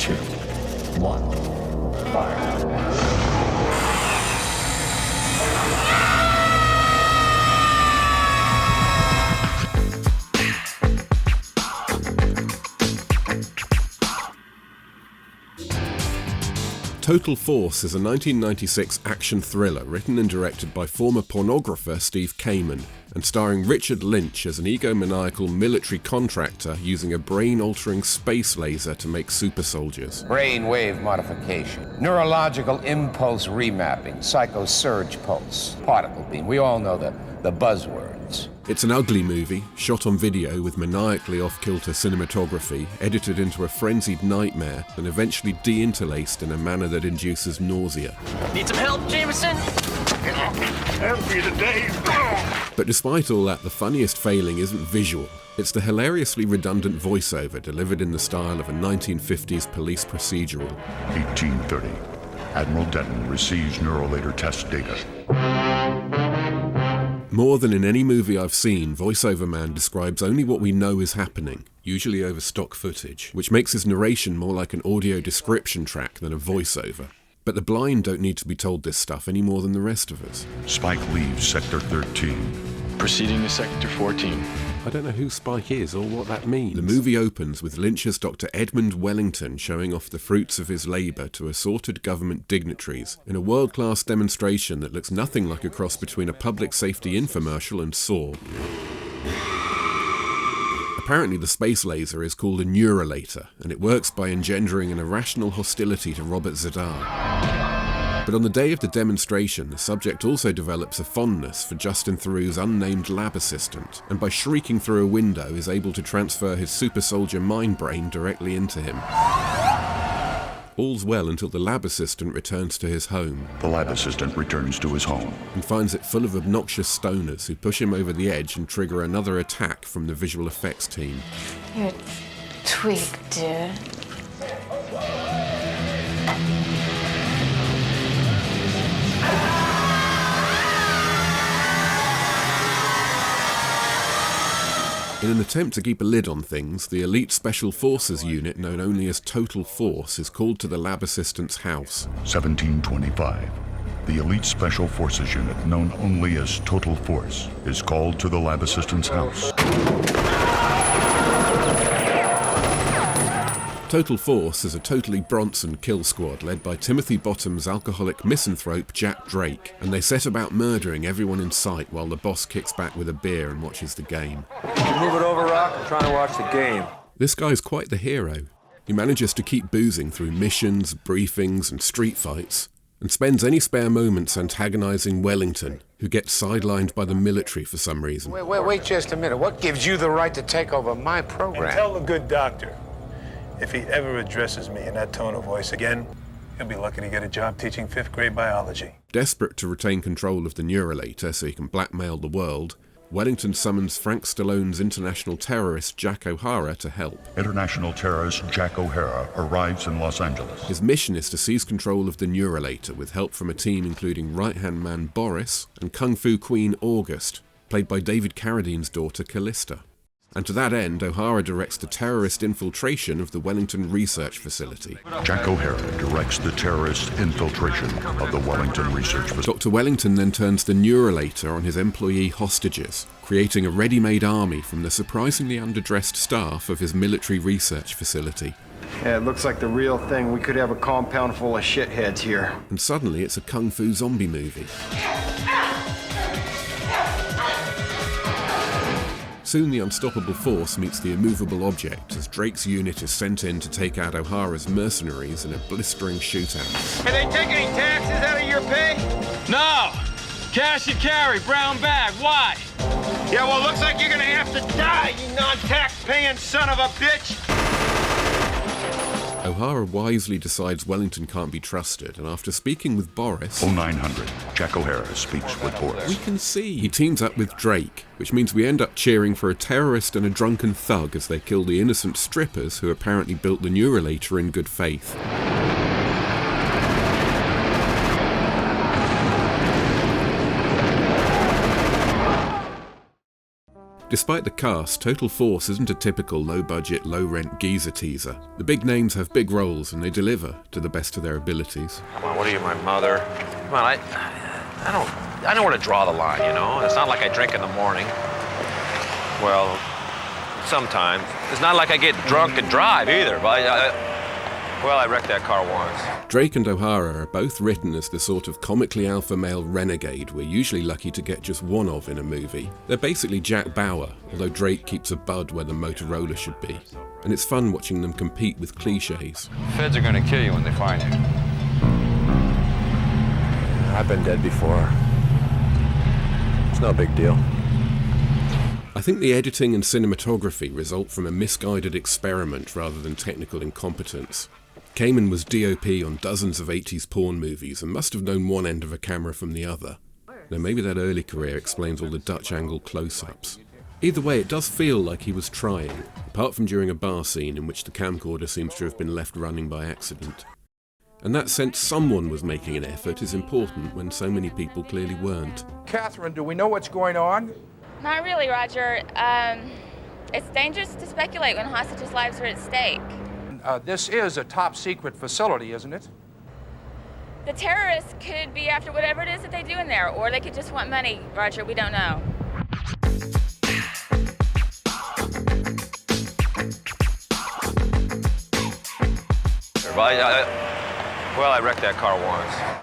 2, 1, fire. Total Force is a 1996 action thriller written and directed by former pornographer Steve Kamen and starring Richard Lynch as an egomaniacal military contractor using a brain-altering space laser to make super soldiers. Brainwave modification, neurological impulse remapping, psychosurge pulse, particle beam. We all know the buzzwords. It's an ugly movie, shot on video with maniacally off-kilter cinematography, edited into a frenzied nightmare, and eventually de-interlaced in a manner that induces nausea. Need some help, Jameson? Empty the day. But despite all that, the funniest failing isn't visual. It's the hilariously redundant voiceover delivered in the style of a 1950s police procedural. 1830. Admiral Denton receives neurolator test data. More than in any movie I've seen, VoiceOver Man describes only what we know is happening, usually over stock footage, which makes his narration more like an audio description track than a voiceover. But the blind don't need to be told this stuff any more than the rest of us. Spike leaves Sector 13. Proceeding to Sector 14. I don't know who Spike is or what that means. The movie opens with Lynch's Dr. Edmund Wellington showing off the fruits of his labour to assorted government dignitaries in a world-class demonstration that looks nothing like a cross between a public safety infomercial and Saw. Apparently the space laser is called a neurolator, and it works by engendering an irrational hostility to Robert Zsazsa. But on the day of the demonstration, the subject also develops a fondness for Justin Theroux's unnamed lab assistant, and by shrieking through a window is able to transfer his super soldier mind brain directly into him. All's well until the lab assistant returns to his home. The lab assistant returns to his home And finds it full of obnoxious stoners who push him over the edge and trigger another attack from the visual effects team. You're a tweak, dude. In an attempt to keep a lid on things, the elite special forces unit known only as Total Force is called to the lab assistant's house. 1725. The elite special forces unit known only as Total Force is called to the lab assistant's house. Total Force is a totally Bronson kill squad led by Timothy Bottom's alcoholic misanthrope Jack Drake, and they set about murdering everyone in sight while the boss kicks back with a beer and watches the game. You move it over, Rock. I'm trying to watch the game. This guy's quite the hero. He manages to keep boozing through missions, briefings and street fights, and spends any spare moments antagonizing Wellington, who gets sidelined by the military for some reason. Wait just a minute. What gives you the right to take over my program? And tell the good doctor, if he ever addresses me in that tone of voice again, he'll be lucky to get a job teaching 5th grade biology. Desperate to retain control of the neurolator so he can blackmail the world, Wellington summons Frank Stallone's international terrorist Jack O'Hara to help. International terrorist Jack O'Hara arrives in Los Angeles. His mission is to seize control of the neurolator with help from a team including right-hand man Boris and Kung Fu Queen August, played by David Carradine's daughter Callista. And to that end, O'Hara directs the terrorist infiltration of the Wellington Research Facility. Jack O'Hara directs the terrorist infiltration of the Wellington Research Facility. Dr. Wellington then turns the neurolator on his employee hostages, creating a ready-made army from the surprisingly underdressed staff of his military research facility. Yeah, it looks like the real thing. We could have a compound full of shitheads here. And suddenly it's a kung fu zombie movie. Soon the unstoppable force meets the immovable object as Drake's unit is sent in to take out O'Hara's mercenaries in a blistering shootout. Hey, they take any taxes out of your pay? No! Cash and carry, brown bag, why? Yeah, well, looks like you're gonna have to die, you non-tax-paying son of a bitch! O'Hara wisely decides Wellington can't be trusted, and after speaking with Boris... 0900, Jack O'Hara speaks with Boris. We can see he teams up with Drake, which means we end up cheering for a terrorist and a drunken thug as they kill the innocent strippers who apparently built the neurolator in good faith. Despite the cast, Total Force isn't a typical low-budget, low-rent geezer teaser. The big names have big roles and they deliver to the best of their abilities. Come on, what are you, my mother? Come on, I know where to draw the line, you know? It's not like I drink in the morning. Well, sometimes. It's not like I get drunk and drive either, but I wrecked that car once. Drake and O'Hara are both written as the sort of comically alpha male renegade we're usually lucky to get just one of in a movie. They're basically Jack Bauer, although Drake keeps a bud where the Motorola should be. And it's fun watching them compete with cliches. Feds are gonna kill you when they find you. I've been dead before. It's no big deal. I think the editing and cinematography result from a misguided experiment rather than technical incompetence. Kamen was DOP on dozens of 80s porn movies and must have known one end of a camera from the other. Though maybe that early career explains all the Dutch angle close-ups. Either way, it does feel like he was trying, apart from during a bar scene in which the camcorder seems to have been left running by accident. And that sense someone was making an effort is important when so many people clearly weren't. Catherine, do we know what's going on? Not really, Roger. It's dangerous to speculate when hostages' lives are at stake. This is a top-secret facility, isn't it? The terrorists could be after whatever it is that they do in there, or they could just want money, Roger. We don't know. I wrecked that car once.